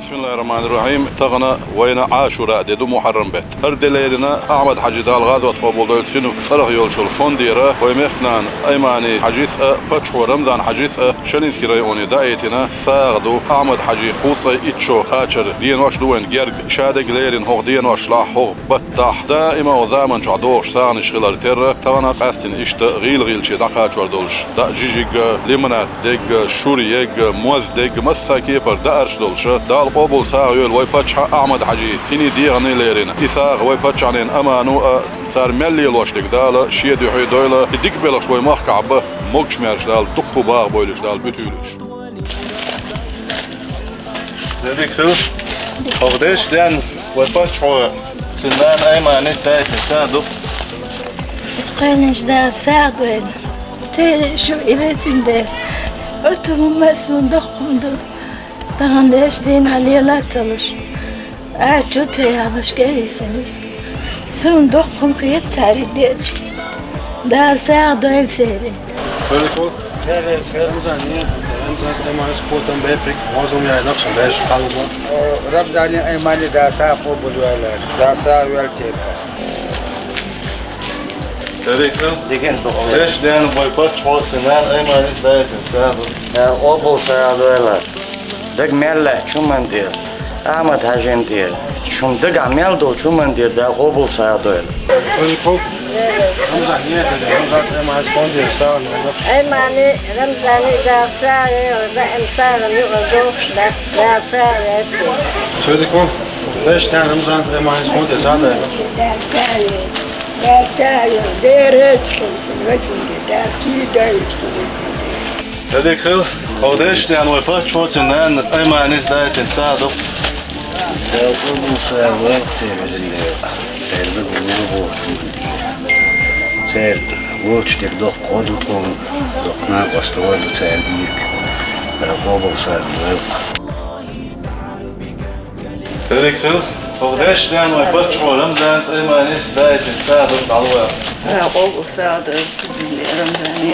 Bismillahirrahmanirrahim. Tağına vayna Aşura dedi Muharrem bet. Her delerine Ahmet Hacı Dalgaz ve Tabulda ölçünü sarık yolçul fondira Hoymeknan Aymani Hacis Paço Ramzan Hacis Şalinski rayonu daetine sağdu Ahmet Hacı Kusa İço Haçır diyen başluğun gerg şadeglerin hoq diyen başlah hoq battah daima o zaman çadoş sağın işgılar terre tağına qastin işte gil çi daqaçor dolş da jijig limonat deg şuriyeg muazdeg masaki per da arş dolş dal qobul sağ yol vay paç Ahmet Hacı sini diğanilerin İsa vay paçanin amanu صار ملي لوشتك دال شيء دحي دويلا يديك بلا شوي مخ كعبه موكش مارش دال دقو باغ بويلش دال بتولش Dedik tu, kardeş den وفاش تنان أيما نستاهل تساعدوا. تقالنش دا ساعدوا هنا تي شو إبتين دا أتوم مسون دقم دو تغندش دين علي لا تلش أعجو تيابش كيسمس سون دقم خيط تاري ديتش دا ساعدوا هالتاري Böyle kol. Evet, Ramazan'ı Ramazan skotan bepek, mazlum ya nakşan beş kalma. Ramazan'ı emanı da sağ kabul veler, da sağ vertir. Dedik tu, kardeş den وفاش تنان أيما نستاهل تساعدوا. O bol sağ veler. Dık melle çuman diyor. Ahmet Hacım diyor. Şun dık amel do çuman diyor da o bol sağ veler. Böyle kol. Ramazan niye dedi? Ramazan أيما skotan diyor sağ ol. أيماني رمزاني دا ساعي ودا إمساني وردوش دا ساعي Söyledik kol. Kardeş den Ramazan أيما skotan diyor sağ ol. Dedik tu, kardeş den وفاش تنان أيما نستاهل تساعدوا. Bu sağ vertir bizimle. Serbi bu. Ser vurçtik dok kodutun dokna kostoğlu serdik. O bol sağ veler. Dedik tu, kardeş den وفاش Ramazan أيما نستاهل تساعدوا. أنا أقول ساعد رمزاني